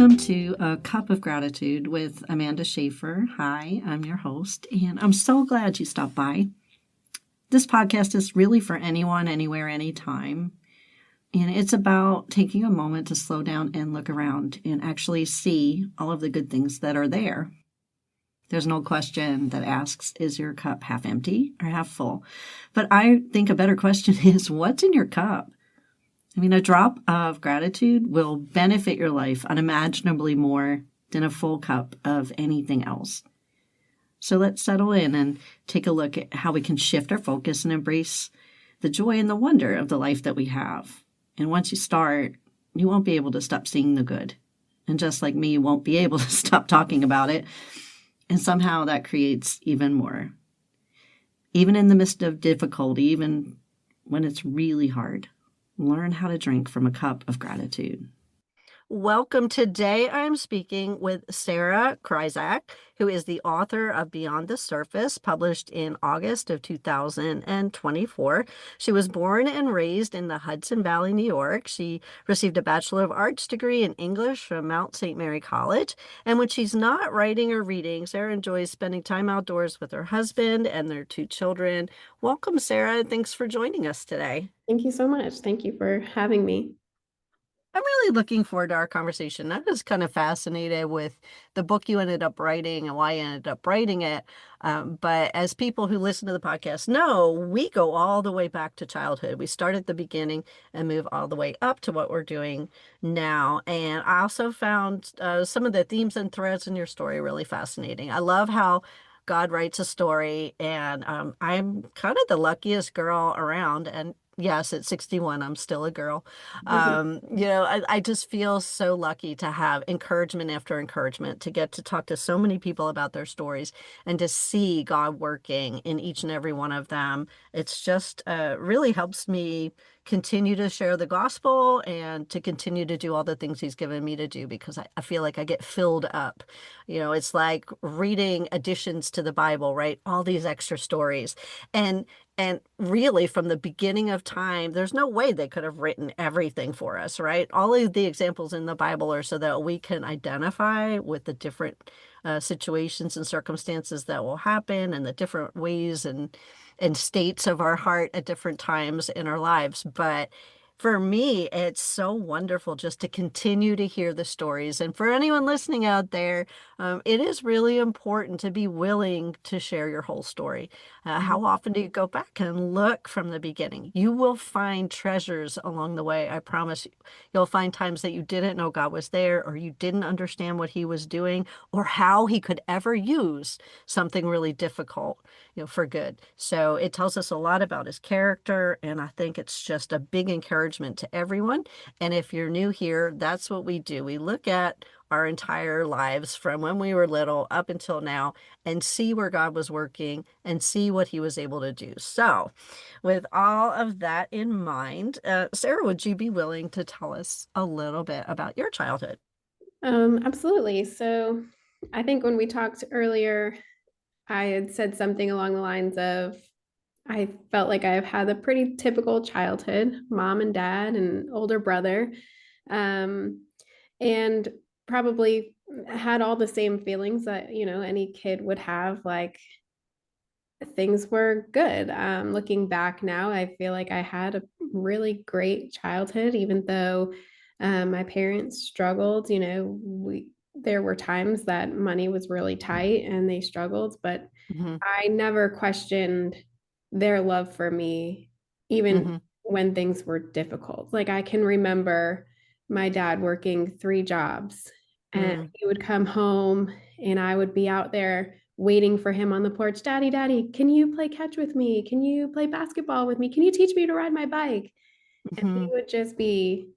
Welcome to A Cup of Gratitude with Amanda Schaefer. Hi, I'm your host, and I'm so glad you stopped by. This podcast is really for anyone, anywhere, anytime. And it's about taking a moment to slow down and look around and actually see all of the good things that are there. There's no question that asks, is your cup half empty or half full? But I think a better question is, what's in your cup? I mean, a drop of gratitude will benefit your life unimaginably more than a full cup of anything else. So let's settle in and take a look at how we can shift our focus and embrace the joy and the wonder of the life that we have. And once you start, you won't be able to stop seeing the good. And just like me, you won't be able to stop talking about it. And somehow that creates even more. Even in the midst of difficulty, even when it's really hard. Learn how to drink from a cup of gratitude. Welcome. Today I'm speaking with Sarah Krizek, who is the author of Beyond the Surface, published in August of 2024. She was born and raised in the Hudson Valley, New York. She received a Bachelor of Arts degree in English from Mount St. Mary College. And when she's not writing or reading, Sarah enjoys spending time outdoors with her husband and their two children. Welcome, Sarah. Thanks for joining us today. Thank you so much. Thank you for having me. I'm really looking forward to our conversation. I was kind of fascinated with the book you ended up writing and why you ended up writing it. But as people who listen to the podcast know, we go all the way back to childhood. We start at the beginning and move all the way up to what we're doing now. And I also found some of the themes and threads in your story really fascinating. I love how God writes a story, and I'm kind of the luckiest girl around. And yes, at 61, I'm still a girl. I just feel so lucky to have encouragement after encouragement, to get to talk to so many people about their stories and to see God working in each and every one of them. It's just really helps me continue to share the gospel and to continue to do all the things he's given me to do, because I feel like I get filled up. It's like reading additions to the Bible, right? All these extra stories. And really, from the beginning of time, there's no way they could have written everything for us, right? All of the examples in the Bible are so that we can identify with the different situations and circumstances that will happen, and the different ways and states of our heart at different times in our lives. But for me, it's so wonderful just to continue to hear the stories. And for anyone listening out there, it is really important to be willing to share your whole story. How often do you go back and look from the beginning? You will find treasures along the way. I promise you. You'll find times that you didn't know God was there, or you didn't understand what he was doing, or how he could ever use something really difficult, for good. So it tells us a lot about his character, and I think it's just a big encouragement to everyone. And if you're new here, that's what we do. We look at our entire lives from when we were little up until now and see where God was working and see what he was able to do. So with all of that in mind, Sarah, would you be willing to tell us a little bit about your childhood? Absolutely. So I think when we talked earlier, I had said something along the lines of, I felt like I've had a pretty typical childhood, mom and dad and older brother, um, and probably had all the same feelings that, any kid would have. Like, things were good. Looking back now, I feel like I had a really great childhood, even though my parents struggled. There were times that money was really tight and they struggled, but Mm-hmm. I never questioned their love for me, even Mm-hmm. when things were difficult. Like, I can remember my dad working three jobs, and Mm-hmm. he would come home and I would be out there waiting for him on the porch. Daddy, Daddy, can you play catch with me? Can you play basketball with me? Can you teach me to ride my bike? And he would just be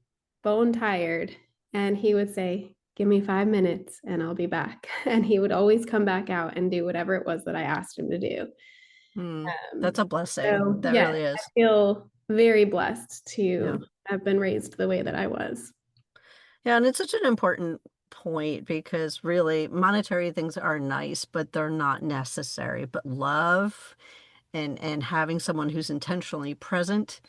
bone tired. And he would say, give me 5 minutes and I'll be back. And he would always come back out and do whatever it was that I asked him to do. That's Um, a blessing. so, That yes, really I is. feel very blessed Yeah. to have been raised the way that I was. Yeah, and it's such an important point, because really monetary things are nice, but they're not necessary. But love and having someone who's intentionally present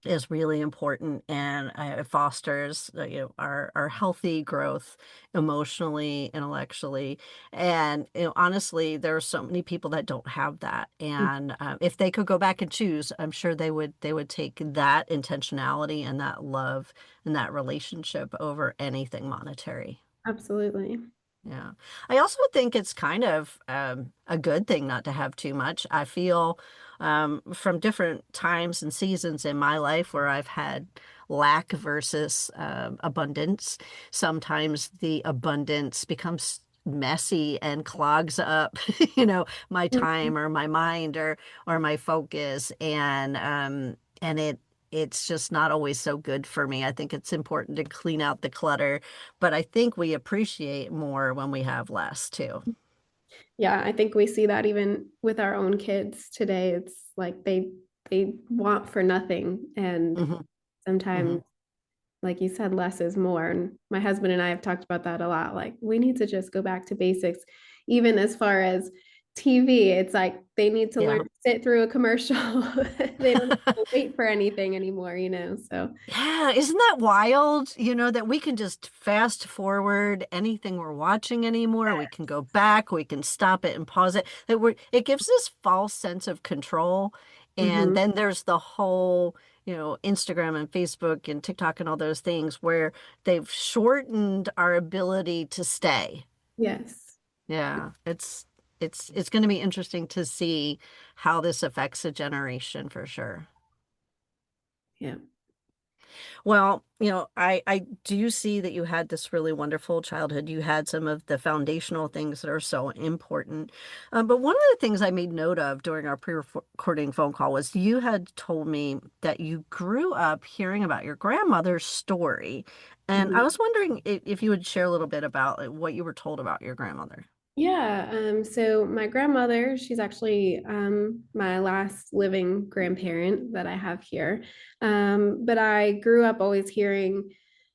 is really important, and it fosters our healthy growth emotionally, intellectually, and honestly, there are so many people that don't have that, and if they could go back and choose, I'm sure they would take that intentionality and that love and that relationship over anything monetary. Absolutely. Yeah. I also think it's kind of a good thing not to have too much. I feel from different times and seasons in my life where I've had lack versus abundance, sometimes the abundance becomes messy and clogs up, my Mhm. time or my mind or my focus, and it's just not always so good for me. I think it's important to clean out the clutter, but I think we appreciate more when we have less too. Yeah, I think we see that even with our own kids today. It's like they want for nothing, and Hmm. sometimes, Hmm. like you said, less is more. And my husband and I have talked about that a lot. Like, we need to just go back to basics, even as far as TV. It's like they need to learn Yeah. to sit through a commercial. They don't have to wait for anything anymore, you know? So, Yeah, isn't that wild? That we can just fast forward anything we're watching anymore. We can go back, we can stop it and pause it. It gives this false sense of control. And mhm. then there's the whole, Instagram and Facebook and TikTok and all those things where they've shortened our ability to stay. Yes. Yeah, it's going to be interesting to see how this affects a generation for sure. Yeah. Well, I do see that you had this really wonderful childhood. You had some of the foundational things that are so important. But one of the things I made note of during our pre-recording phone call was you had told me that you grew up hearing about your grandmother's story. And I Mhm. was wondering if you would share a little bit about like, what you were told about your grandmother. Yeah, so my grandmother, she's actually my last living grandparent that I have here. But I grew up always hearing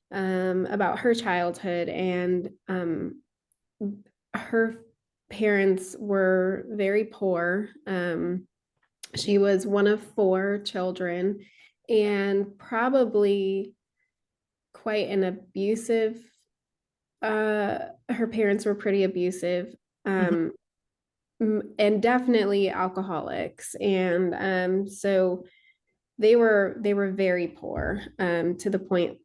about her childhood, and her parents were very poor. She was one of four children, and probably quite an abusive. Her parents were pretty abusive. Hmm. Um, and definitely alcoholics, and so they were very poor, to the point,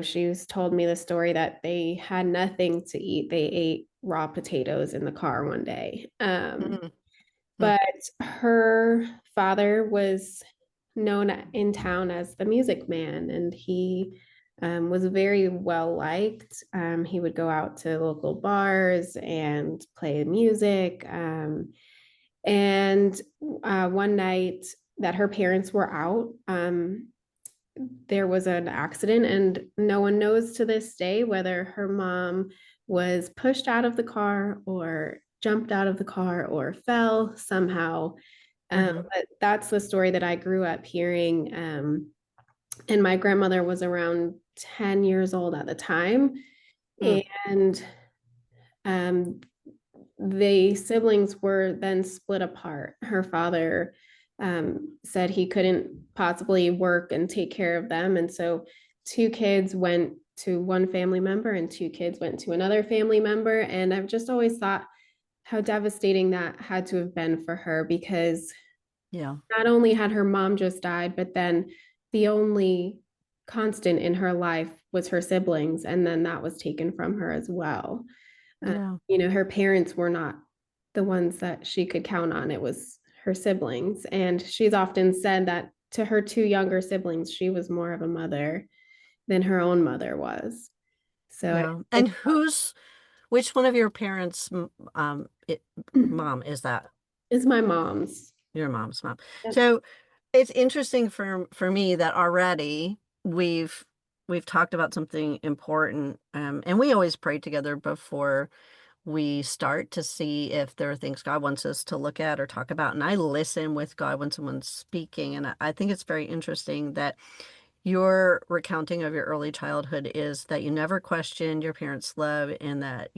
she's told me the story that they had nothing to eat. They ate raw potatoes in the car one day. Hmm. But her father was known in town as the music man, and he was very well liked. He would go out to local bars and play music. And one night that her parents were out, there was an accident, and no one knows to this day whether her mom was pushed out of the car or jumped out of the car or fell somehow. Hmm. But that's the story that I grew up hearing. And my grandmother was around 10 years old at the time. Hmm. And um, the siblings were then split apart. Her father said he couldn't possibly work and take care of them. And so two kids went to one family member and two kids went to another family member. And I've just always thought how devastating that had to have been for her, because Yeah. not only had her mom just died, but then the only constant in her life was her siblings. And then that was taken from her as well. Uh, Yeah. her parents were not the ones that she could count on. It was her siblings. And she's often said that to her two younger siblings, she was more of a mother than her own mother was. So Yeah. it And which one of your parents' mom is that? is my mom's. Your mom's mom. Yep. So it's interesting for me that already we've talked about something important, and we always pray together before we start to see if there are things God wants us to look at or talk about. And I listen with God when someone's speaking, and I think it's very interesting that your recounting of your early childhood is that you never questioned your parents' love and that,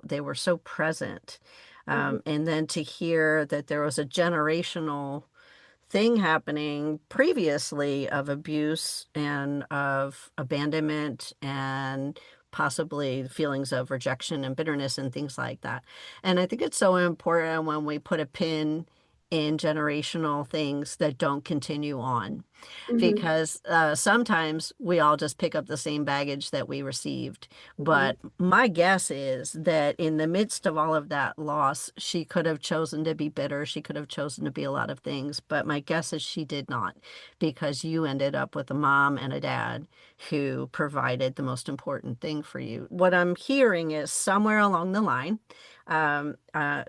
they were so present. Mhm. And then to hear that there was a generational thing happening previously of abuse and of abandonment and possibly feelings of rejection and bitterness and things like that. And I think it's so important when we put a pin in generational things that don't continue on, Hmm. because sometimes we all just pick up the same baggage that we received. Hmm. But my guess is that in the midst of all of that loss, she could have chosen to be bitter. She could have chosen to be a lot of things. But my guess is she did not, because you ended up with a mom and a dad who provided the most important thing for you. What I'm hearing is somewhere along the line,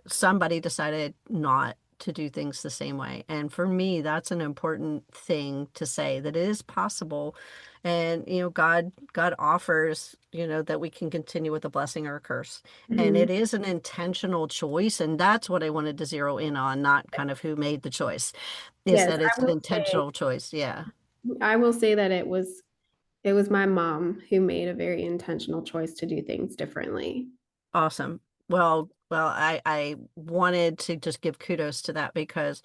somebody decided not to do things the same way. And for me, that's an important thing to say, that it is possible. And, God offers, that we can continue with a blessing or a curse. And Hmm. it is an intentional choice. And that's what I wanted to zero in on, not kind of who made the choice, is Yes, that it's an intentional choice. Yeah. I will say that it was my mom who made a very intentional choice to do things differently. Awesome. Well, I wanted to just give kudos to that, because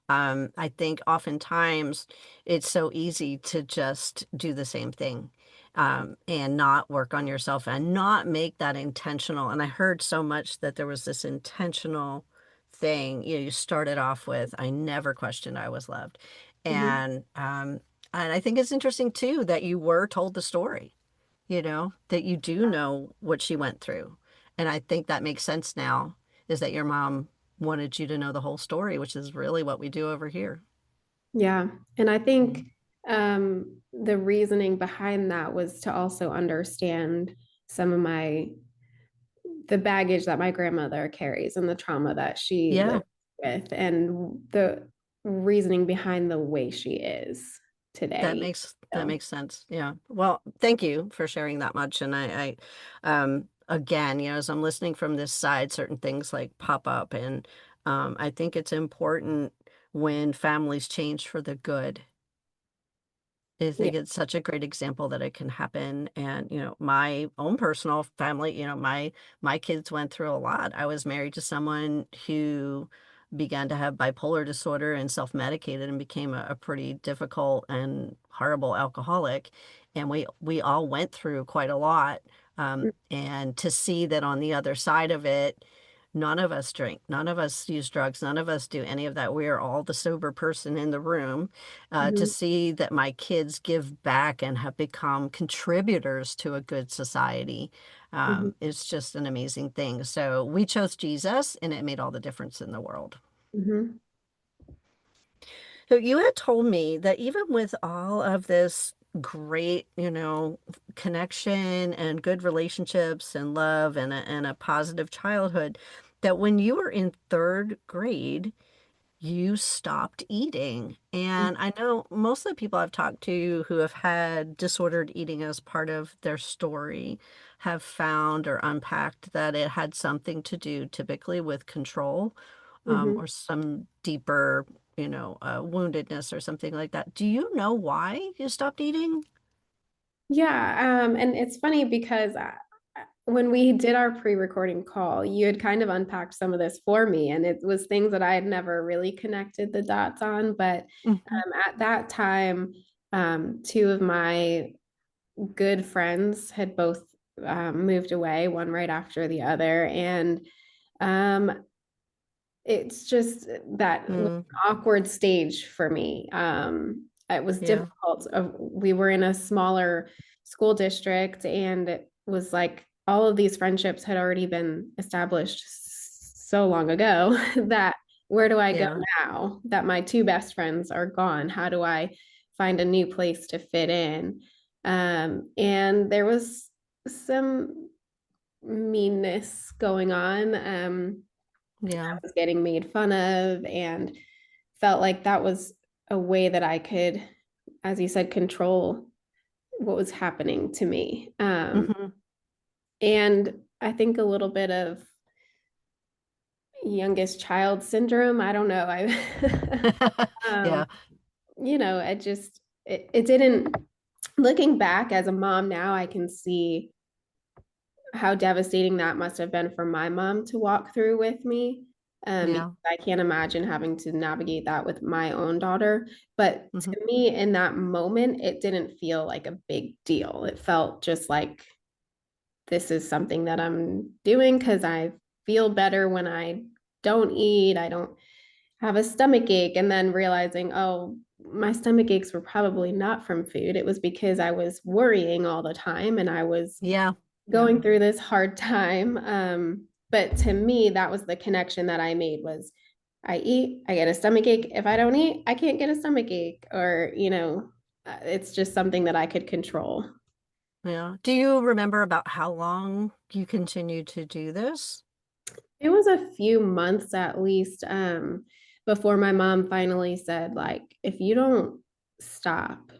I think oftentimes it's so easy to just do the same thing, and not work on yourself and not make that intentional. And I heard so much that there was this intentional thing. You started off with, I never questioned I was loved. Hmm. And I think it's interesting too that you were told the story, that you do know what she went through. And I think that makes sense now, is that your mom wanted you to know the whole story, which is really what we do over here. Yeah. And I Mm. think the reasoning behind that was to also understand some of the baggage that my grandmother carries and the trauma that she Yeah, lived with and the reasoning behind the way she is that today. makes that So, makes sense. Yeah. Well, thank you for sharing that much. And again, as I'm listening from this side, certain things like pop up, and I think it's important when families change for the good. I yeah. think it's such a great example that it can happen. And, my own personal family, my kids went through a lot. I was married to someone who began to have bipolar disorder and self-medicated and became a pretty difficult and horrible alcoholic. And we all went through quite a lot. And to see that on the other side of it, none of us drink, none of us use drugs, none of us do any of that. We are all the sober person in the room. To Mhm. see that my kids give back and have become contributors to a good society, Mhm. is just an amazing thing. So we chose Jesus, and it made all the difference in the world. Mhm. So you had told me that even with all of this great, connection and good relationships and love and a positive childhood, that when you were in third grade, you stopped eating. And I know most of the people I've talked to who have had disordered eating as part of their story have found or unpacked that it had something to do typically with control, Mhm. or some deeper, woundedness or something like that. Do you know why you stopped eating? Yeah, and it's funny because when we did our pre-recording call, you had kind of unpacked some of this for me, and it was things that I had never really connected the dots on. But Hmm. at that time, two of my good friends had both moved away, one right after the other, and um, it's just that was Mm, an awkward stage for me. It was yeah. difficult. We were in a smaller school district, and it was like all of these friendships had already been established so long ago that where do I go Yeah. now that my two best friends are gone? How do I find a new place to fit in? And there was some meanness going on. Yeah. Was getting made fun of and felt like that was a way that I could, as you said, control what was happening to me. Hmm. And I think a little bit of youngest child syndrome. I don't know. I, um, Yeah. I just, it didn't, looking back as a mom now, I can see how devastating that must have been for my mom to walk through with me. Because Yeah. I can't imagine having to navigate that with my own daughter. But Hmm. to me, in that moment, it didn't feel like a big deal. It felt just like this is something that I'm doing because I feel better when I don't eat. I don't have a stomach ache. And then realizing, oh, my stomach aches were probably not from food. It was because I was worrying all the time and I was Yeah. Yeah. going through this hard time. But to me, that was the connection that I made was I eat, I get a stomach ache. If I don't eat, I can't get a stomach ache. Or, it's just something that I could control. Yeah. Do you remember about how long you continued to do this? It was a few months at least before my mom finally said, like, if you don't stop,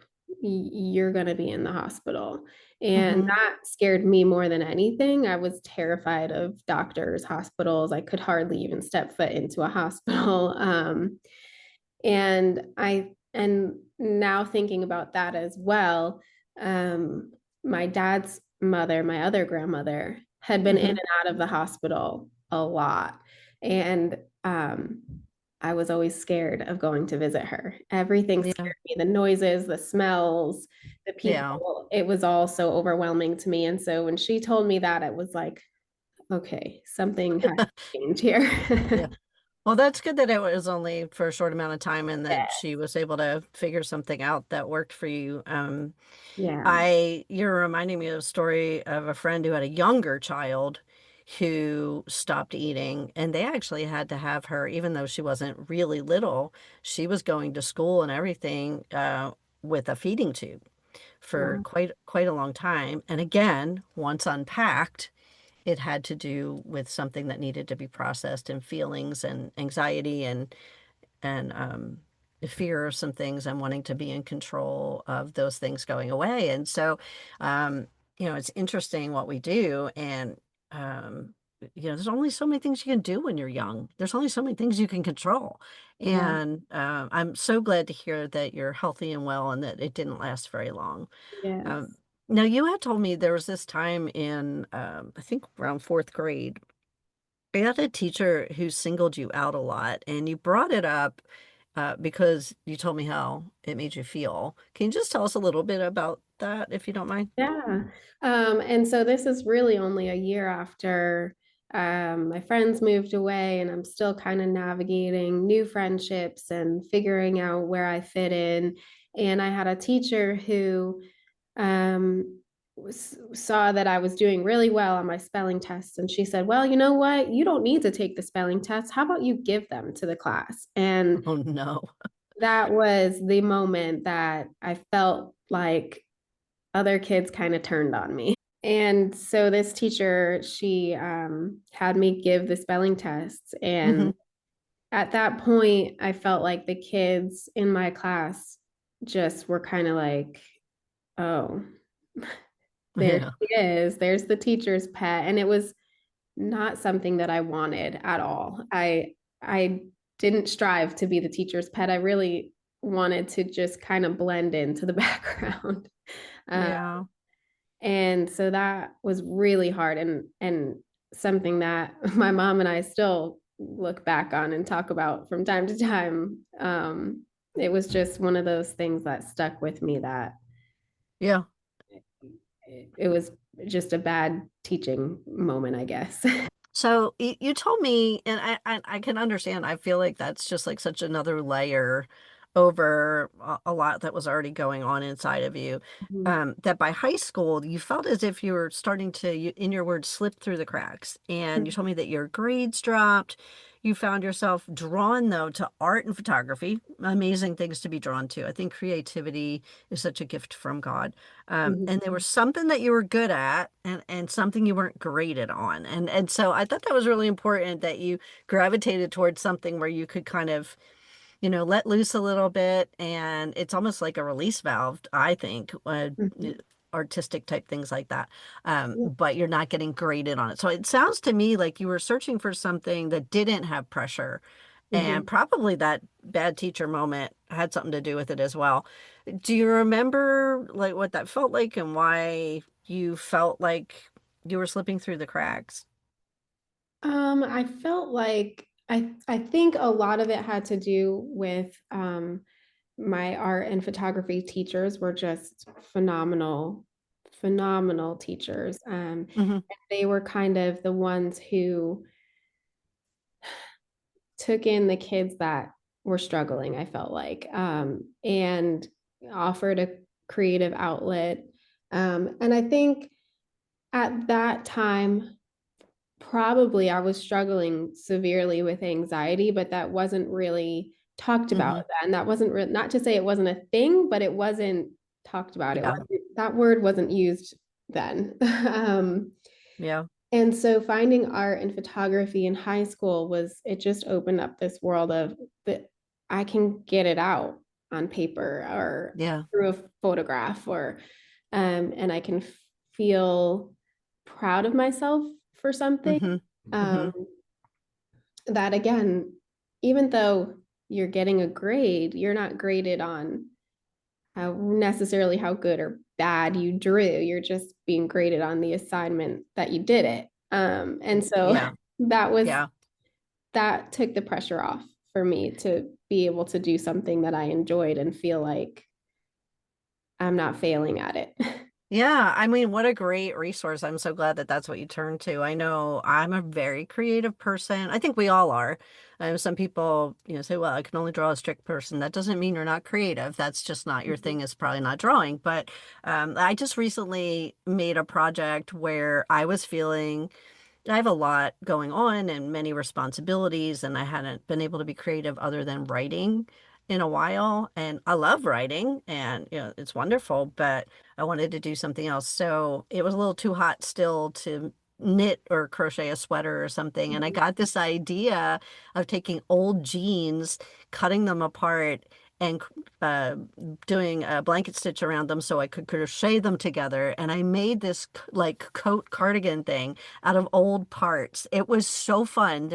you're going to be in the hospital. And Hmm. that scared me more than anything. I was terrified of doctors, hospitals. I could hardly even step foot into a hospital. And now thinking about that as well, um, my dad's mother, my other grandmother, had been in Hmm. and out of the hospital a lot. And I was always scared of going to visit her. Everything Yeah. scared me, the noises, the smells, the Yeah. people. It was all so overwhelming to me. And so when she told me that, it was like, okay, something has to change Yeah. here. Well, that's good that it was only for a short amount of time and that Yeah. she was able to figure something out that worked for you. Yeah. You're reminding me of a story of a friend who had a younger child who stopped eating, and they actually had to have her, even though she wasn't really little, she was going to school and everything, with a feeding tube for Wow. quite a long time. And again, once unpacked, it had to do with something that needed to be processed and feelings and anxiety and fear of some things and wanting to be in control of those things going away. And so, um, it's interesting what we do. And, um, there's only so many things you can do when you're young. There's only so many things you can control. Yeah. And I'm so glad to hear that you're healthy and well and that it didn't last very long. Um, Yes. Now, you had told me there was this time in, I think around fourth grade, I had a teacher who singled you out a lot, and you brought it up because you told me how it made you feel. Can you just tell us a little bit about that, if you don't mind? Yeah. And so this is really only a year after my friends moved away, and I'm still kind of navigating new friendships and figuring out where I fit in. And I had a teacher who saw that I was doing really well on my spelling tests. And she said, well, you know what? You don't need to take the spelling tests. How about you give them to the class? And Oh no. that was the moment that I felt like other kids kind of turned on me. And so this teacher, she had me give the spelling tests. Hmm. And at that point, I felt like the kids in my class just were kind of like, oh, there Yeah. she is. There's the teacher's pet. And it was not something that I wanted at all. I didn't strive to be the teacher's pet. I really wanted to just kind of blend into the background. Uh, Yeah. and so that was really hard and something that my mom and I still look back on and talk about from time to time. It was just one of those things that stuck with me that Yeah. it was just a bad teaching moment, I guess. So you told me, and I can understand. I feel like that's just like such another layer over a lot that was already going on inside of you. That by high school, you felt as if you were starting to, in your words, slip through the cracks. And you told me that your grades dropped. You found yourself drawn, though, to art and photography, amazing things to be drawn to. I think creativity is such a gift from God. And there was something that you were good at and something you weren't graded on. And so I thought that was really important that you gravitated towards something where you could kind of, let loose a little bit. And it's almost like a release valve, I think, artistic type things like that. But you're not getting graded on it. So it sounds to me like you were searching for something that didn't have pressure. And Mhm. probably that bad teacher moment had something to do with it as well. Do you remember like what that felt like and why you felt like you were slipping through the cracks? I felt like I think a lot of it had to do with my art and photography teachers were just phenomenal teachers. Hmm. They were kind of the ones who took in the kids that were struggling, I felt like, and offered a creative outlet. And I think at that time, probably I was struggling severely with anxiety, but that wasn't really talked about Hmm. then. That wasn't not to say it wasn't a thing, but it wasn't talked about. It Yeah. wasn't, that word wasn't used then. Yeah. And so finding art and photography in high school was, it just opened up this world of that I can get it out on paper or Yeah. through a photograph or and I can feel proud of myself for something. Hmm. Um, Hmm. that again, even though you're getting a grade, you're not graded on how necessarily how good or bad you drew. You're just being graded on the assignment that you did it. And so Yeah. that was Yeah. that took the pressure off for me to be able to do something that I enjoyed and feel like I'm not failing at it. Yeah, I mean, what a great resource. I'm so glad that that's what you turn to. I know I'm a very creative person. I think we all are. Some people, say, well, I can only draw a strict person. That doesn't mean you're not creative. That's just not your thing. It's probably not drawing. But I just recently made a project where I was feeling I have a lot going on and many responsibilities, and I hadn't been able to be creative other than writing in a while. And I love writing, and it's wonderful, but I wanted to do something else. So it was a little too hot still to knit or crochet a sweater or something. And I got this idea of taking old jeans, cutting them apart, and uh, doing a blanket stitch around them so I could crochet them together. And I made this like coat cardigan thing out of old parts. It was so fun.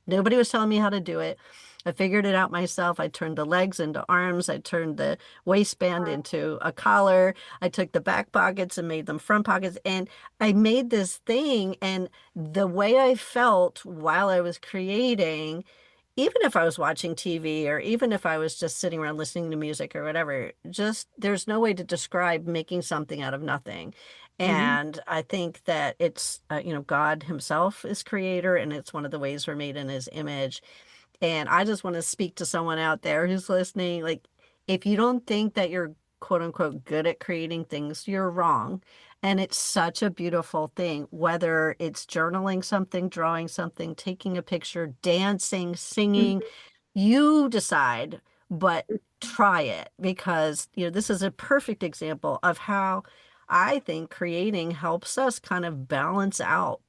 Nobody was telling me how to do it. I figured it out myself. I turned the legs into arms. I turned the waistband into a collar. I took the back pockets and made them front pockets. And I made this thing. And the way I felt while I was creating, even if I was watching TV or even if I was just sitting around listening to music or whatever, just there's no way to describe making something out of nothing. Mhm. And I think that it's, God himself is creator, and it's one of the ways we're made in his image. And I just want to speak to someone out there who's listening. Like, if you don't think that you're quote unquote good at creating things, you're wrong. And it's such a beautiful thing, whether it's journaling something, drawing something, taking a picture, dancing, singing, you decide, but try it because, this is a perfect example of how I think creating helps us kind of balance out.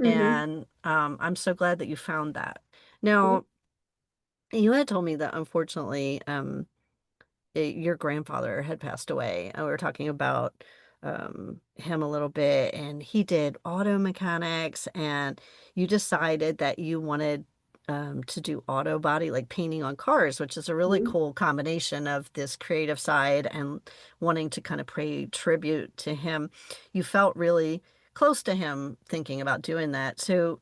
Mhm. And I'm so glad that you found that. Now, you had told me that unfortunately, your grandfather had passed away. And we were talking about him a little bit, and he did auto mechanics, and you decided that you wanted to do auto body, like painting on cars, which is a really Mhm. cool combination of this creative side and wanting to kind of pay tribute to him. You felt really close to him thinking about doing that. So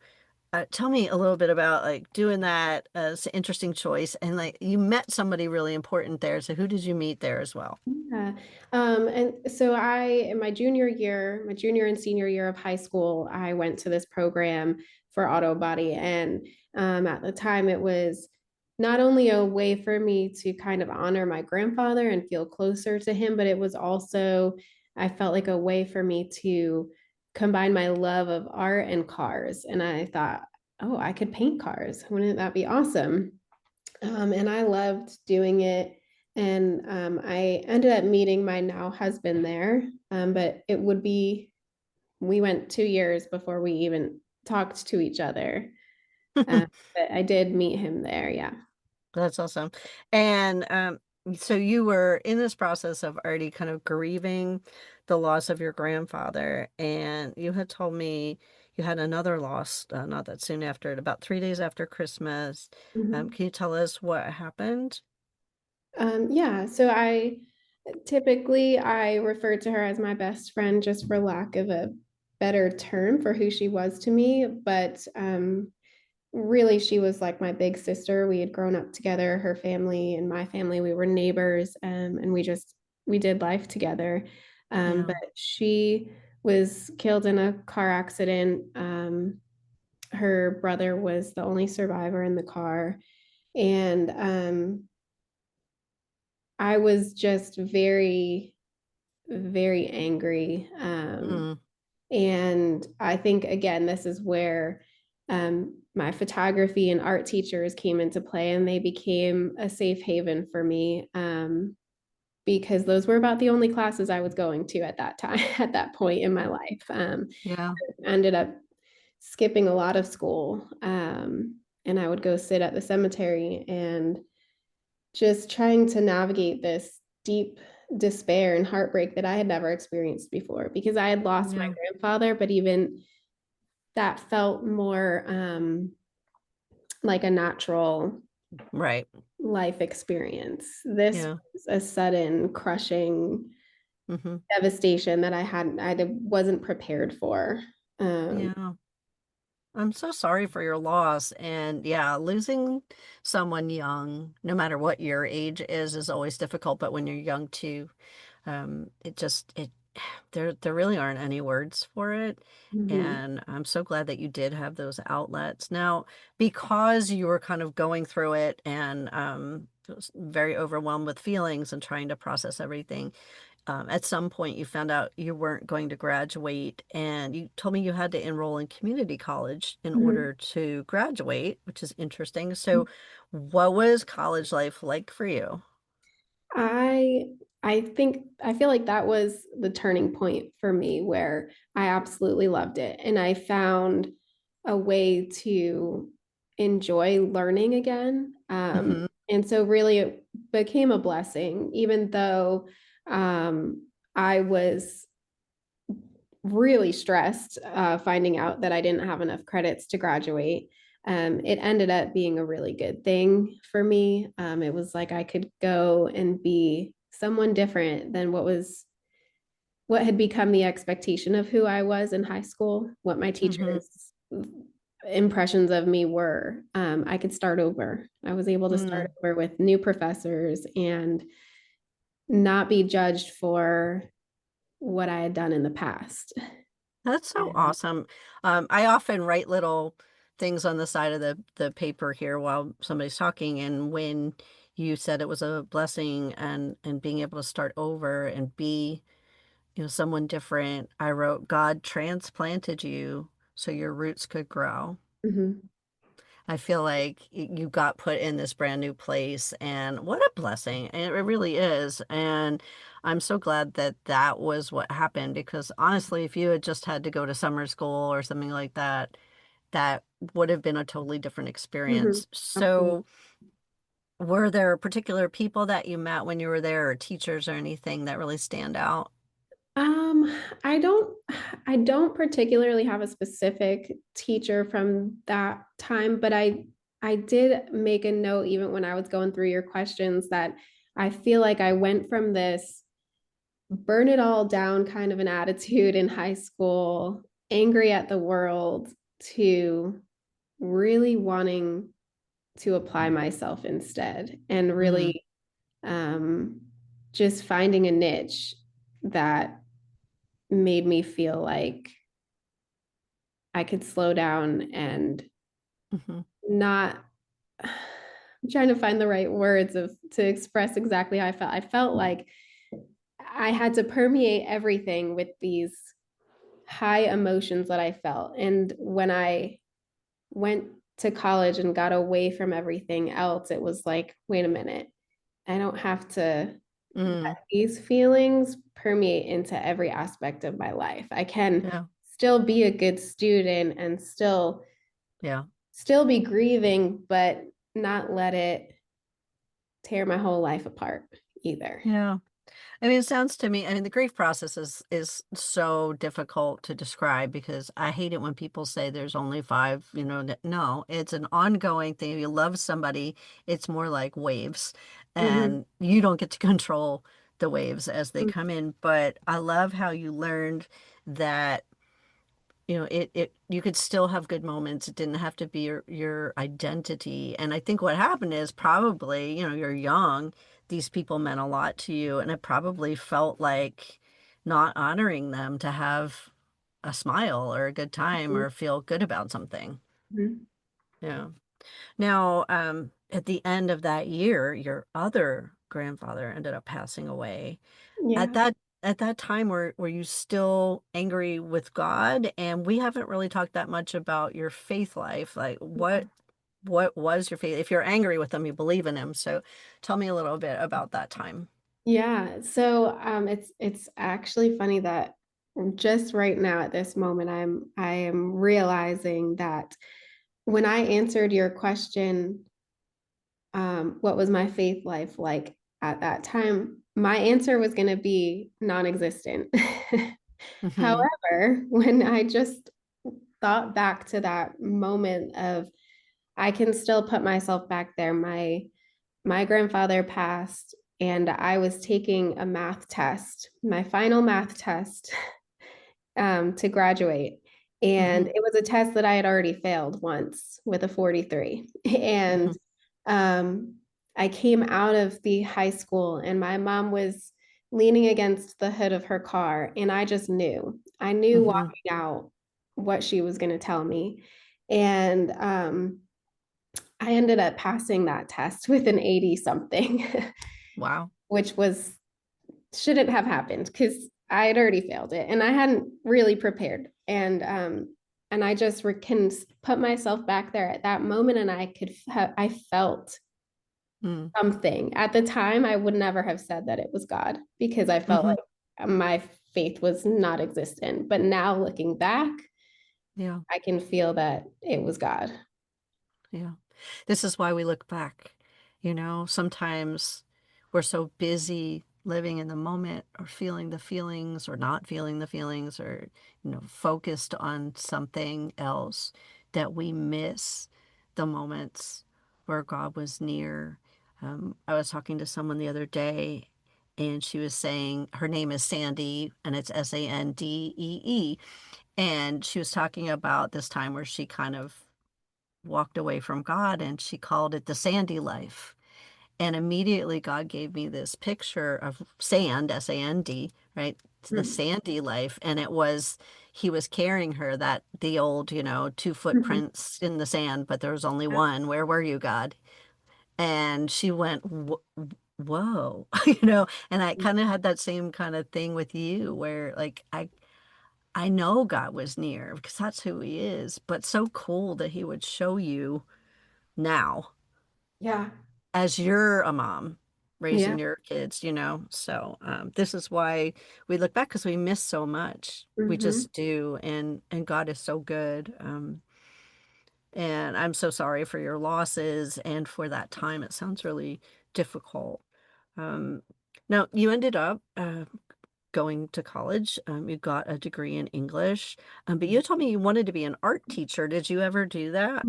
tell me a little bit about like doing that. It's an interesting choice. And like you met somebody really important there. So who did you meet there as well? Yeah. And so in my junior and senior year of high school, I went to this program for auto body. And at the time, it was not only a way for me to kind of honor my grandfather and feel closer to him, but it was also, I felt like a way for me to combine my love of art and cars. And I thought, oh, I could paint cars. Wouldn't that be awesome? And I loved doing it. And I ended up meeting my now husband there. But we went 2 years before we even talked to each other. But I did meet him there. Yeah. That's awesome. And so you were in this process of already kind of grieving the loss of your grandfather, and you had told me you had another loss not that soon after it, about 3 days after Christmas. Mhm. Can you tell us what happened? Yeah. So I refer to her as my best friend just for lack of a better term for who she was to me. But really, she was like my big sister. We had grown up together, her family and my family. We were neighbors, and we did life together. Yeah. But she was killed in a car accident. Her brother was the only survivor in the car. And I was just very, very angry. Mm, And I think, again, this is where my photography and art teachers came into play, and they became a safe haven for me, because those were about the only classes I was going to at that time, at that point in my life. yeah. I ended up skipping a lot of school, and I would go sit at the cemetery and just trying to navigate this deep despair and heartbreak that I had never experienced before, because I had lost my Yeah. grandfather, but even that felt more like a natural Right. life experience. This Yeah. was a sudden, crushing Hmm. devastation that I wasn't prepared for. Um, Yeah. I'm so sorry for your loss. And yeah, losing someone young, no matter what your age is always difficult. But when you're young too, it there really aren't any words for it. mhm, And I'm so glad that you did have those outlets. Now, because you were kind of going through it and was very overwhelmed with feelings and trying to process everything, at some point you found out you weren't going to graduate, and you told me you had to enroll in community college in mhm. order to graduate, which is interesting. So, what was college life like for you? I I feel like that was the turning point for me, where I absolutely loved it, and I found a way to enjoy learning again. Hmm. And so really it became a blessing, even though I was really stressed, finding out that I didn't have enough credits to graduate. It ended up being a really good thing for me. It was like I could go and be someone different than what had become the expectation of who I was in high school, what my Hmm. teachers' impressions of me were. I could start over. I was able to start Mm. over with new professors and not be judged for what I had done in the past. That's so awesome. I often write little things on the side of the paper here while somebody's talking, and when you said it was a blessing and being able to start over and be, someone different, I wrote, God transplanted you so your roots could grow. Mhm. I feel like you got put in this brand new place, and what a blessing. And it really is. And I'm so glad that that was what happened, because honestly, if you had just had to go to summer school or something like that, that would have been a totally different Mhm. experience. Absolutely. So, were there particular people that you met when you were there, or teachers or anything that really stand out? Um, I don't I don't particularly have a specific teacher from that time, but I did make a note, even when I was going through your questions, that I feel like I went from this burn it all down kind of an attitude in high school, angry at the world, to really wanting to apply myself instead, and Mm, really um, just finding a niche that made me feel like I could slow down and hmm. not. I'm trying to find the right words to express exactly how I felt. I felt like I had to permeate everything with these high emotions that I felt. And when I went to college and got away from everything else, it was like, wait a minute, I don't have to let Mm, these feelings permeate into every aspect of my life. I can yeah, still be a good student and yeah, still be grieving, but not let it tear my whole life apart either. yeah. I mean, it sounds to me, I mean, the grief process is so difficult to describe, because I hate it when people say there's only five, no, it's an ongoing thing. If you love somebody, it's more like waves, Mm-hmm. and you don't get to control the waves as they come in. But I love how you learned that it you could still have good moments. It didn't have to be your identity. And I think what happened is probably, you're young, these people meant a lot to you, and it probably felt like not honoring them to have a smile or a good time or feel good about something. Mhm. Yeah. Now, at the end of that year, your other grandfather ended up passing away. At Yeah. that time, were you still angry with God? And we haven't really talked that much about your faith life. Like what was your faith? If you're angry with him, you believe in him. So tell me a little bit about that time. Yeah. So it's actually funny that just right now at this moment I am realizing that when I answered your question, what was my faith life like at that time, my answer was going to be non-existent. Hmm. However, when I just thought back to that moment of I can still put myself back there. My grandfather passed and I was taking a math test, my final math test to graduate. And Hmm. it was a test that I had already failed once with a 43. And Hmm. um, I came out of the high school and my mom was leaning against the hood of her car. And I just knew, I knew Hmm. walking out what she was going to tell me. And I ended up passing that test with an 80 something, Wow. which was shouldn't have happened because I had already failed it and I hadn't really prepared. And I just can put myself back there at that moment and I felt Mm. something. At the time, I would never have said that it was God because I felt Hmm. like my faith was not existent. But now looking back, Yeah. I can feel that it was God. Yeah. This is why we look back. Sometimes we're so busy living in the moment or feeling the feelings or not feeling the feelings or, focused on something else that we miss the moments where God was near. I was talking to someone the other day and she was saying her name is Sandy and it's Sandee. And she was talking about this time where she kind of walked away from God and she called it the Sandy life. And immediately God gave me this picture of sand, Sand, right? The Mm-hmm. Sandy life. And he was carrying her that the old, two Mm-hmm. footprints in the sand, but there was only one. Where were you, God? And she went, whoa, and I kind of had that same kind of thing with you where like, I know God was near because that's who he is, but so cool that he would show you now Yeah. as you're a mom Yeah. raising your kids, so this is why we look back because we miss so much. We Mm-hmm. just do, and God is so good. And I'm so sorry for your losses and for that time. It sounds really difficult. um, Now you ended up going to college. You got a degree in English, but you told me you wanted to be an art teacher. Did you ever do that?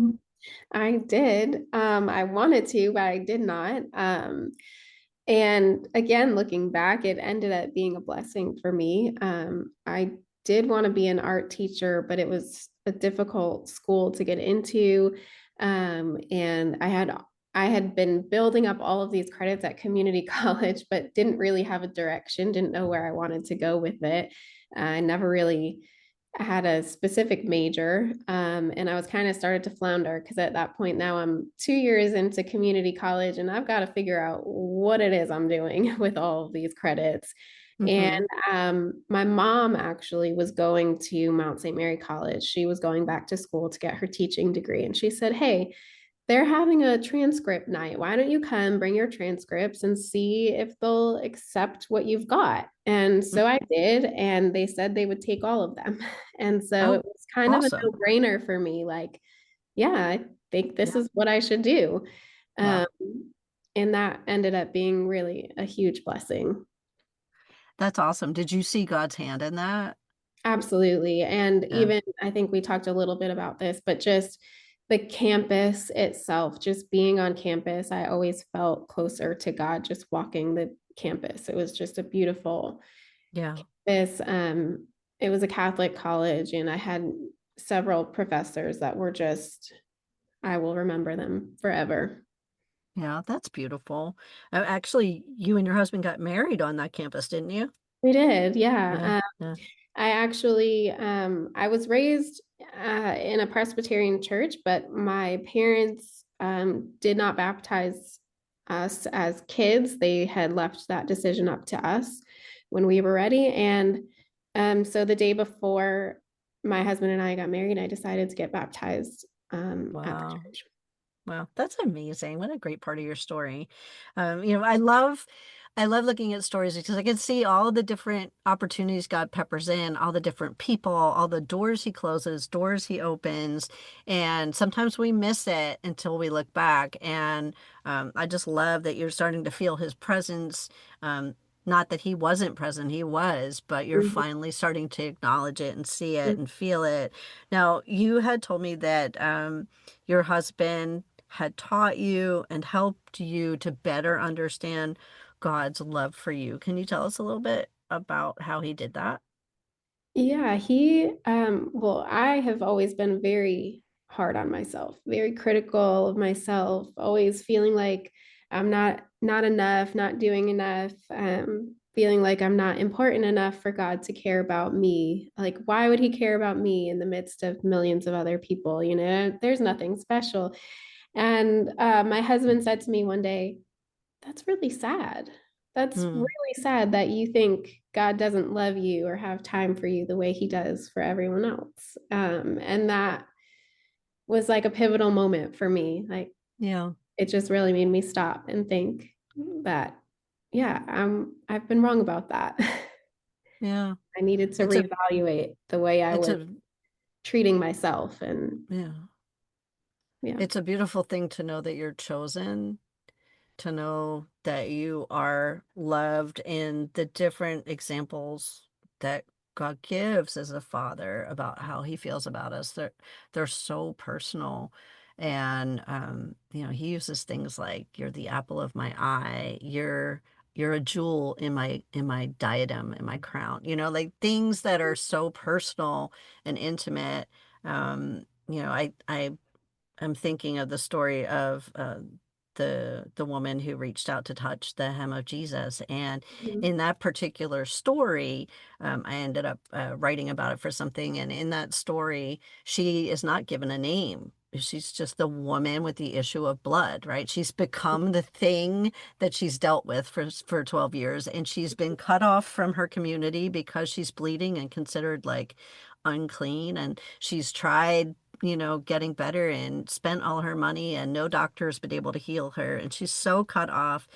I did. I wanted to, but I did not. And again, looking back, it ended up being a blessing for me. I did want to be an art teacher, but it was a difficult school to get into. And I had been building up all of these credits at community college, but didn't really have a direction, didn't know where I wanted to go with it. I never really had a specific major, and I was kind of started to flounder because at that point now I'm 2 years into community college and I've got to figure out what it is I'm doing with all of these credits. And Mm-hmm. my mom actually was going to Mount St. Mary College. She was going back to school to get her teaching degree. And she said, "Hey, they're having a transcript night. Why don't you come bring your transcripts and see if they'll accept what you've got?" And so I did, and they said they would take all of them. And so it Oh, was kind of a awesome. no-brainer for me. Like, yeah, I think this Yeah. is what I should do. Um, Wow. and that ended up being really a huge blessing. That's awesome. Did you see God's hand in that? Absolutely. And Yeah. even I think we talked a little bit about this, but just the campus itself, just being on campus, I always felt closer to God just walking the campus. It was just a beautiful Yeah. campus. It was a Catholic college, and I had several professors that were just, I will remember them forever. Yeah, that's beautiful. Actually, you and your husband got married on that campus, didn't you? We did, Yeah, yeah. yeah. I actually, I was raised in a Presbyterian church, but my parents did not baptize us as kids. They had left that decision up to us when we were ready. And so the day before my husband and I got married, I decided to get baptized at the Wow. church. Wow, that's amazing. What a great part of your story. I love looking at stories because I can see all the different opportunities God peppers in, all the different people, all the doors he closes, doors he opens, and sometimes we miss it until we look back. And I just love that you're starting to feel his presence. Not that he wasn't present, he was, but you're Mhm. finally starting to acknowledge it and see it and feel it. Now, you had told me that your husband had taught you and helped you to better understand God's love for you. Can you tell us a little bit about how he did that? Yeah, well, I have always been very hard on myself, very critical of myself, always feeling like I'm not enough, not doing enough, feeling like I'm not important enough for God to care about me. Like, why would he care about me in the midst of millions of other people? You know, there's nothing special. And my husband said to me one day, that's really sad. That's Hmm. really sad that you think God doesn't love you or have time for you the way he does for everyone else. And that was like a pivotal moment for me. Like Yeah. it just really made me stop and think that, yeah, I've been wrong about that. Yeah. I needed to It's a, reevaluate the way I it's was a, treating myself. And yeah. yeah. It's a beautiful thing to know that you're chosen, to know that you are loved in the different examples that God gives as a father about how he feels about us. They're so personal. And he uses things like you're the apple of my eye, you're a jewel in my diadem, in my crown, like things that are so personal and intimate. I'm thinking of the story of the woman who reached out to touch the hem of Jesus, and Mhm. in that particular story, I ended up writing about it for something. And in that story, she is not given a name. She's just the woman with the issue of blood, right? She's become the thing that she's dealt with for 12 years, and she's been cut off from her community because she's bleeding and considered like unclean. And she's tried getting better and spent all her money, and no doctor's been able to heal her. And she's so cut off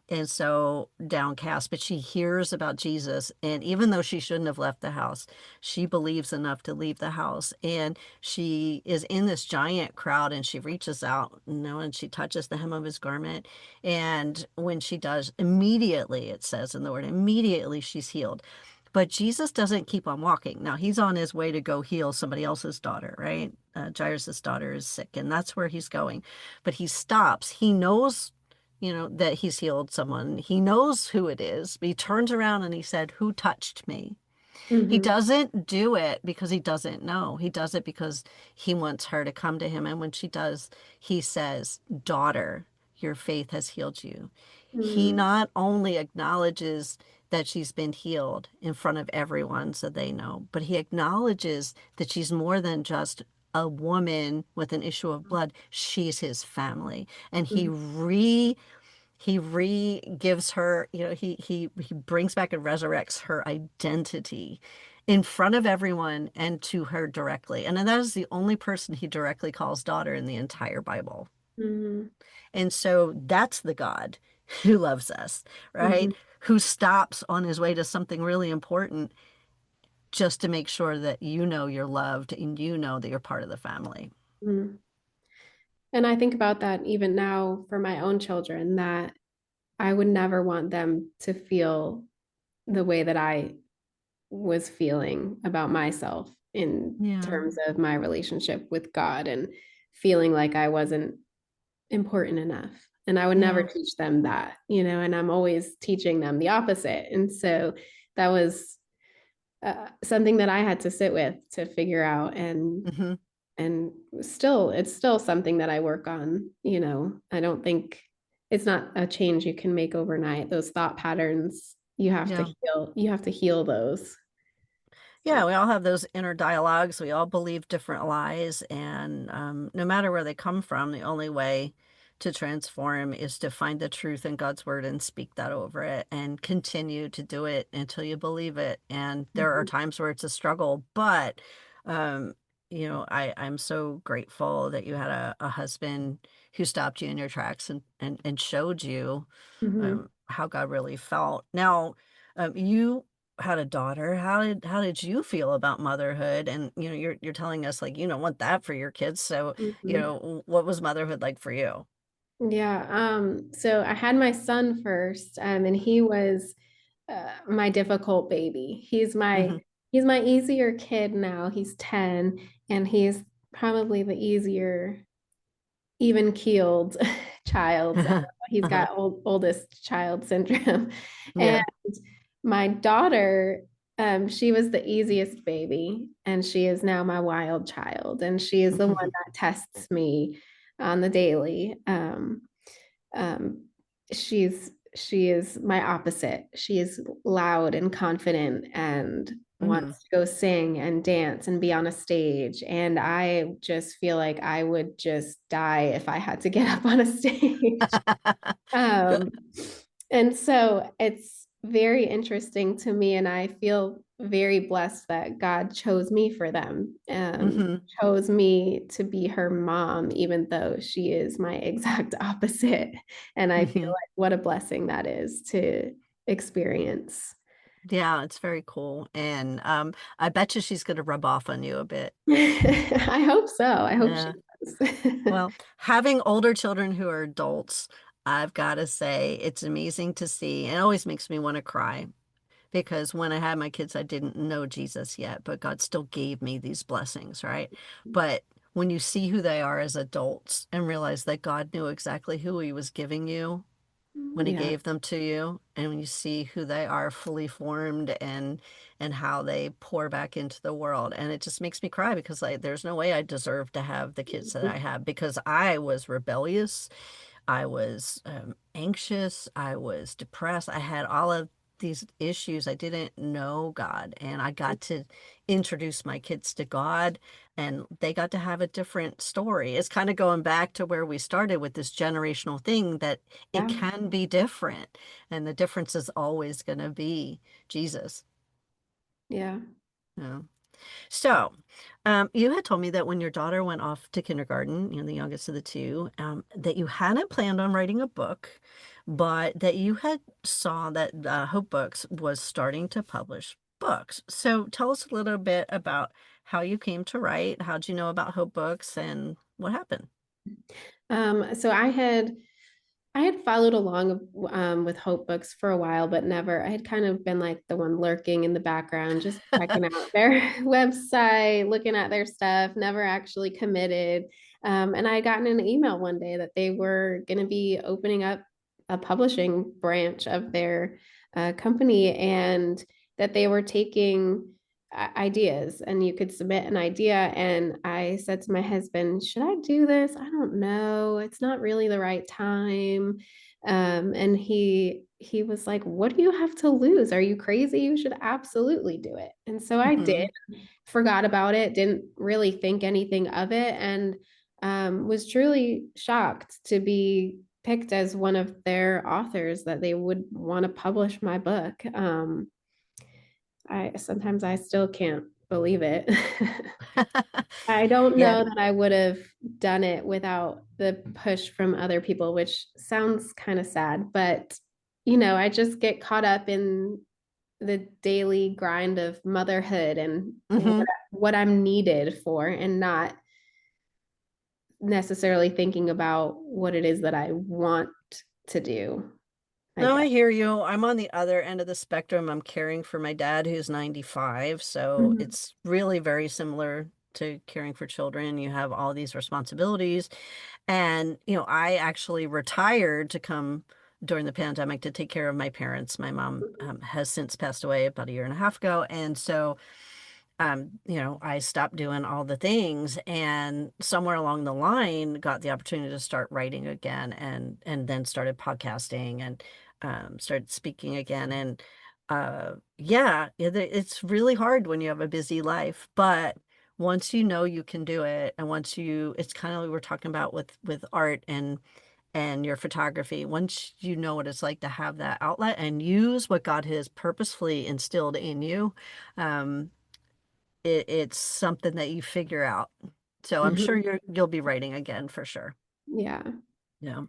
and so downcast. But she hears about Jesus. And even though she shouldn't have left the house, she believes enough to leave the house. And she is in this giant crowd, and she reaches out, and she touches the hem of his garment. And when she does, immediately, it says in the word, immediately she's healed. But Jesus doesn't keep on walking. Now he's on his way to go heal somebody else's daughter, right? Jairus's daughter is sick, and that's where he's going. But he stops. He knows, that he's healed someone. He knows who it is. But he turns around and he said, "Who touched me?" He Mhm. doesn't do it because he doesn't know. He does it because he wants her to come to him. And when she does, he says, "Daughter, your faith has healed you." He Mhm. not only acknowledges that she's been healed in front of everyone so they know, but he acknowledges that she's more than just a woman with an issue of blood. She's his family. And he Mhm. gives her, he brings back and resurrects her identity in front of everyone and to her directly. And then that is the only person he directly calls daughter in the entire Bible. Mhm. And so that's the God who loves us, right? Mhm. Who stops on his way to something really important just to make sure that you're loved and that you're part of the family. Mhm. And I think about that even now for my own children, that I would never want them to feel the way that I was feeling about myself in Yeah. terms of my relationship with God and feeling like I wasn't important enough. And I would never Yeah. teach them that, and I'm always teaching them the opposite. And so that was something that I had to sit with to figure out. Hmm. And still, it's still something that I work on. I don't think it's not a change you can make overnight. Those thought patterns, Yeah. you have to heal those. So, Yeah, we all have those inner dialogues. We all believe different lies, and no matter where they come from, the only way to transform is to find the truth in God's word and speak that over it and continue to do it until you believe it. And there are mhm, times where it's a struggle, but um, I'm so grateful that you had a husband who stopped you in your tracks and showed you mhm. how God really felt. Now, you had a daughter. How did you feel about motherhood? And you're telling us like you don't want that for your kids. So, Mhm. what was motherhood like for you? Yeah. So I had my son first, and he was my difficult baby. Hmm. He's my easier kid now. He's 10, and he's probably the easier, even keeled child. He's Uh-huh. got oldest child syndrome. And Yeah. my daughter, she was the easiest baby, and she is now my wild child. And she is the one Hmm. that tests me on the daily. Um, she is my opposite. She is loud and confident and Hmm. wants to go sing and dance and be on a stage. And I just feel like I would just die if I had to get up on a stage. Um, and so it's very interesting to me, and I feel very blessed that God chose me for them, Hmm. chose me to be her mom, even though she is my exact opposite. And I feel Hmm. like what a blessing that is to experience. Yeah, it's very cool, and I bet you she's going to rub off on you a bit. I hope so. I hope she Yeah. does. Well, having older children who are adults, I've got to say it's amazing to see. It always makes me want to cry because when I had my kids, I didn't know Jesus yet, but God still gave me these blessings, right? But when you see who they are as adults and realize that God knew exactly who He was giving you when He Yeah. gave them to you, and when you see who they are fully formed and how they pour back into the world, and it just makes me cry because like there's no way I deserve to have the kids that I have because I was rebellious. I was anxious. I was depressed. I had all of these issues. I didn't know God, and I got to introduce my kids to God, and they got to have a different story. It's kind of going back to where we started with this generational thing that it Yeah. can be different, and the difference is always going to be Jesus. Yeah. Yeah. So, you had told me that when your daughter went off to kindergarten, the youngest of the two, that you hadn't planned on writing a book, but that you had saw that Hope Books was starting to publish books. So, tell us a little bit about how you came to write. How'd you know about Hope Books and what happened? So I had followed along with Hope Books for a while, but never. I had kind of been like the one lurking in the background, just checking out their website, looking at their stuff, never actually committed. And I had gotten an email one day that they were going to be opening up a publishing branch of their company, and that they were taking ideas, and you could submit an idea. And I said to my husband, should I do this? I don't know, it's not really the right time. And he was like, what do you have to lose? Are you crazy? You should absolutely do it. And so I did, Hmm. forgot about it, didn't really think anything of it, and was truly shocked to be picked as one of their authors, that they would want to publish my book. I sometimes I still can't believe it. I don't Yeah. know that I would have done it without the push from other people, which sounds kind of sad, but I just get caught up in the daily grind of motherhood and Hmm. what I'm needed for, and not necessarily thinking about what it is that I want to do, I No, guess. I hear you. I'm on the other end of the spectrum. I'm caring for my dad who's 95, so Mhm. it's really very similar to caring for children. You have all these responsibilities. And, I actually retired to come during the pandemic to take care of my parents. My mom has since passed away about a year and a half ago. And so, I stopped doing all the things and somewhere along the line got the opportunity to start writing again and then started podcasting and started speaking again. And yeah, it's really hard when you have a busy life, but once you know you can do it, and once it's kind of like we're talking about with art and your photography. Once you know what it's like to have that outlet and use what God has purposefully instilled in you, um, it's something that you figure out. So I'm sure Mhm. you'll be writing again for sure. Yeah. Yeah.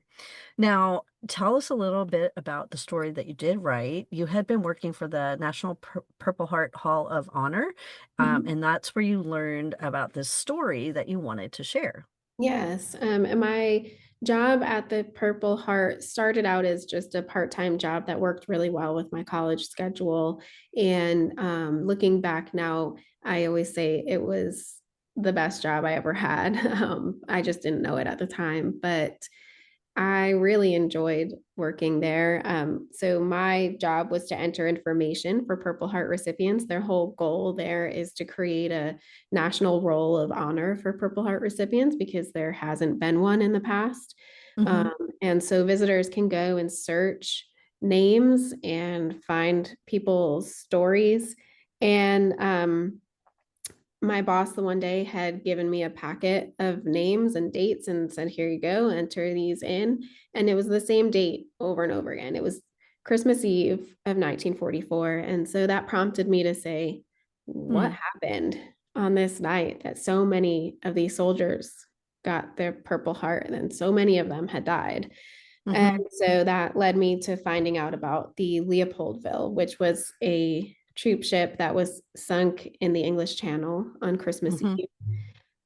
Now, tell us a little bit about the story that you did write. You had been working for the National Purple Heart Hall of Honor, Mhm. and that's where you learned about this story that you wanted to share. Yes. And my job at the Purple Heart started out as just a part-time job that worked really well with my college schedule. And looking back now, I always say it was the best job I ever had. I just didn't know it at the time, but I really enjoyed working there. So my job was to enter information for Purple Heart recipients. Their whole goal there is to create a national roll of honor for Purple Heart recipients because there hasn't been one in the past. Mm-hmm. Um, and so visitors can go and search names and find people's stories. And my boss the one day had given me a packet of names and dates and said, here you go, enter these in. And it was the same date over and over again. It was Christmas Eve of 1944. And so that prompted me to say, what Mm. happened on this night that so many of these soldiers got their Purple Heart and so many of them had died? And Mm-hmm. so that led me to finding out about the Leopoldville, which was a troop ship that was sunk in the English Channel on Christmas Mm-hmm. Eve.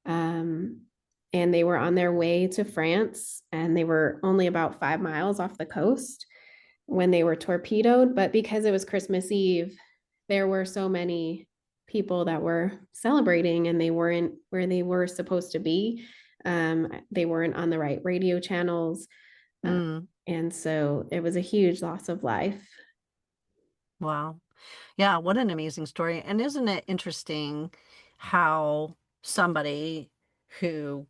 Um, and they were on their way to France, and they were only about 5 miles off the coast when they were torpedoed. But because it was Christmas Eve, there were so many people that were celebrating, and they weren't where they were supposed to be. They weren't on the right radio channels. Uh, Mm. and so it was a huge loss of life. Wow. Yeah, what an amazing story. And isn't it interesting how somebody who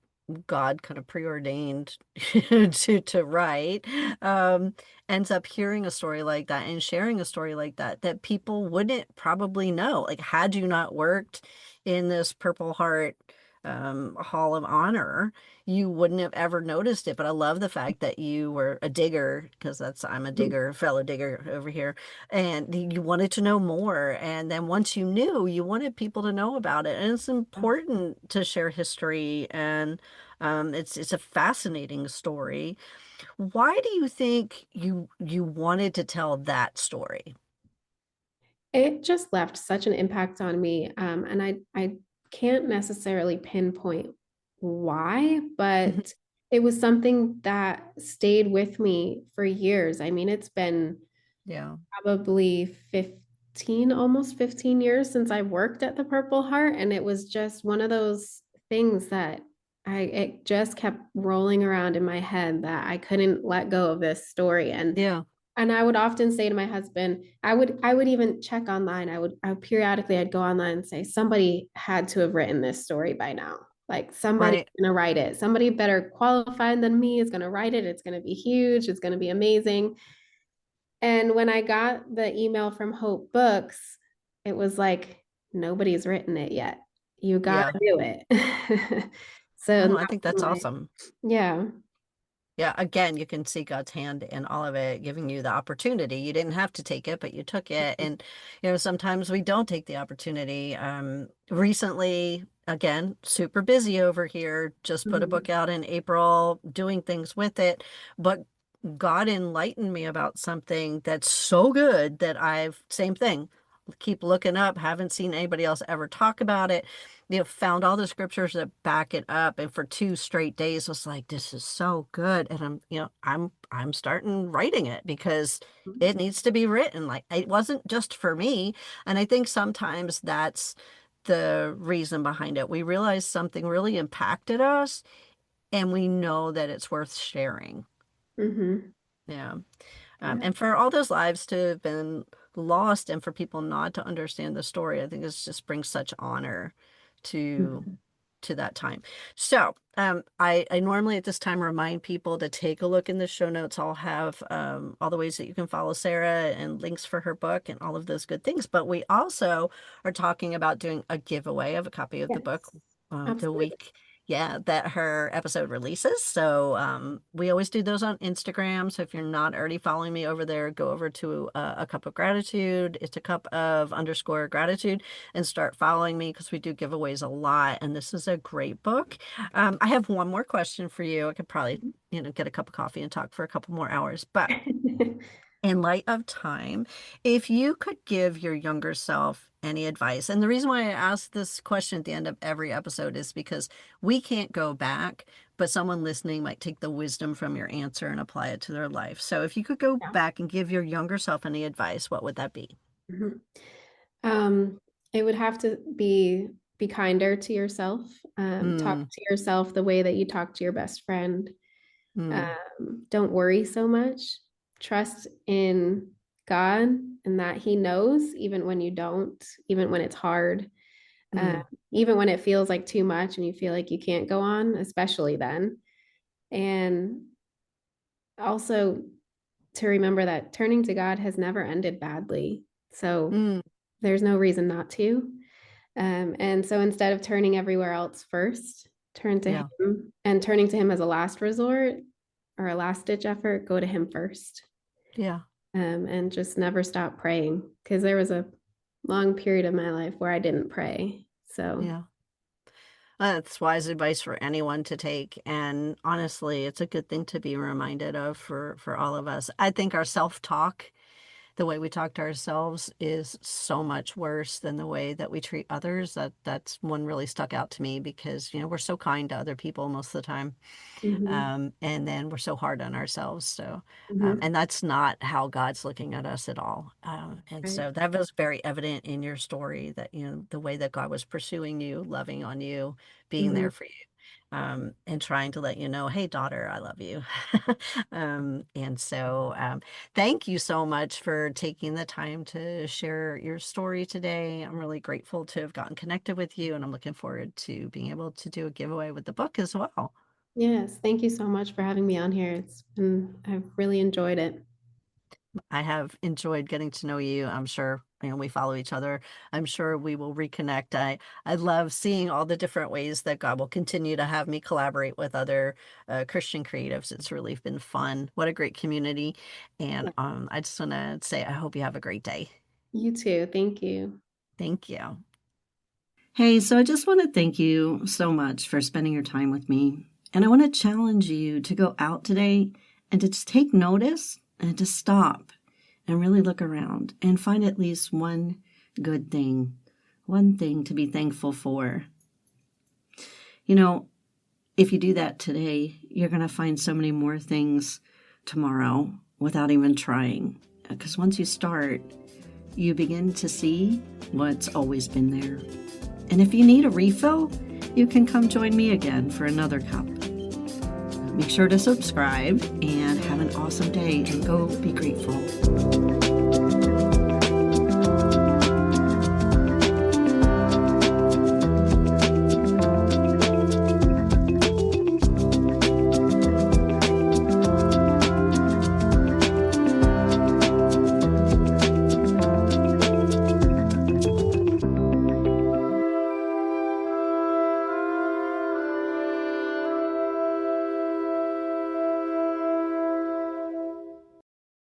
God kind of preordained to write ends up hearing a story like that and sharing a story like that that people wouldn't probably know. Like, had you not worked in this Purple Heart Hall of Honor, you wouldn't have ever noticed it. But I love the fact that you were a digger, because I'm a digger, fellow digger over here, and you wanted to know more. And then once you knew, you wanted people to know about it. And it's important to share history, and it's a fascinating story. Why do you think you wanted to tell that story? It just left such an impact on me. And I can't necessarily pinpoint why, Mhm. but it was something that stayed with me for years. I mean, it's been Yeah. probably 15, almost 15 years since I worked at the Purple Heart. And it was just one of those things that it just kept rolling around in my head that I couldn't let go of this story. Yeah. And I would often say to my husband, I would even check online. I would periodically I'd go online and say, somebody had to have written this story by now. Like somebody's Right. gonna write it. Somebody better qualified than me is gonna write it. It's gonna be huge. It's gonna be amazing. And when I got the email from Hope Books, it was like, nobody's written it yet. You gotta Yeah. do it. So Oh, that's I think that's my, awesome. yeah. Yeah, again, you can see God's hand in all of it, giving you the opportunity. You didn't have to take it, but you took it. And, sometimes we don't take the opportunity. Recently, again, super busy over here, just put a book Mhm. out in April, doing things with it. But God enlightened me about something that's so good that same thing, keep looking up, haven't seen anybody else ever talk about it, found all the scriptures that back it up, and for 2 straight days was like, this is so good. And I'm starting writing it because it needs to be written. Like, it wasn't just for me. And I think sometimes that's the reason behind it. We realize something really impacted us, and we know that it's worth sharing. Mhm. Yeah. Yeah. And for all those lives to have been lost and for people not to understand the story, I think this just brings such honor to Mhm. that time. So, I normally at this time remind people to take a look in the show notes. I'll have all the ways that you can follow Sarah and links for her book and all of those good things. But we also are talking about doing a giveaway of a copy of the book Yes, the absolutely. week, yeah, that her episode releases. So we always do those on Instagram. So if you're not already following me over there, go over to a cup of gratitude. It's a cup of underscore gratitude and start following me because we do giveaways a lot. And this is a great book. I have one more question for you. I could probably, get a cup of coffee and talk for a couple more hours. But in light of time, if you could give your younger self any advice, and the reason why I ask this question at the end of every episode is because we can't go back, but someone listening might take the wisdom from your answer and apply it to their life. So if you could go Yeah. back and give your younger self any advice, what would that be? Mhm. Um, it would have to be kinder to yourself. Talk Mm, to yourself the way that you talk to your best friend. mm, Don't worry so much. Trust in God and that He knows, even when you don't, even when it's hard, uh, mm, even when it feels like too much and you feel like you can't go on, especially then. And also to remember that turning to God has never ended badly. So mm, there's no reason not to. And so instead of turning everywhere else first, turn to yeah, Him, and turning to Him as a last resort or a last ditch effort, go to Him first. yeah, And just never stop praying because there was a long period of my life where I didn't pray. So, yeah. That's wise advice for anyone to take. And honestly, it's a good thing to be reminded of for all of us. I think our self-talk, the way we talk to ourselves, is so much worse than the way that we treat others. That's one really stuck out to me because, we're so kind to other people most of the time. mhm, And then we're so hard on ourselves. So, mhm, and that's not how God's looking at us at all. And right. so that was very evident in your story that, the way that God was pursuing you, loving on you, being Mhm. there for you. And trying to let you know, hey, daughter, I love you. And so, thank you so much for taking the time to share your story today. I'm really grateful to have gotten connected with you, and I'm looking forward to being able to do a giveaway with the book as well. Yes, thank you so much for having me on here. I've really enjoyed it. I have enjoyed getting to know you. I'm sure, we follow each other. I'm sure we will reconnect. I love seeing all the different ways that God will continue to have me collaborate with other Christian creatives. It's really been fun. What a great community. And Yeah. I just want to say, I hope you have a great day. You too. Thank you. Thank you. Hey, so I just want to thank you so much for spending your time with me. And I want to challenge you to go out today and to just take notice and to stop and really look around and find at least one thing to be thankful for. You know, if you do that today, you're going to find so many more things tomorrow without even trying. Because once you start, you begin to see what's always been there. And if you need a refill, you can come join me again for another cup. Make sure to subscribe and have an awesome day and go be grateful.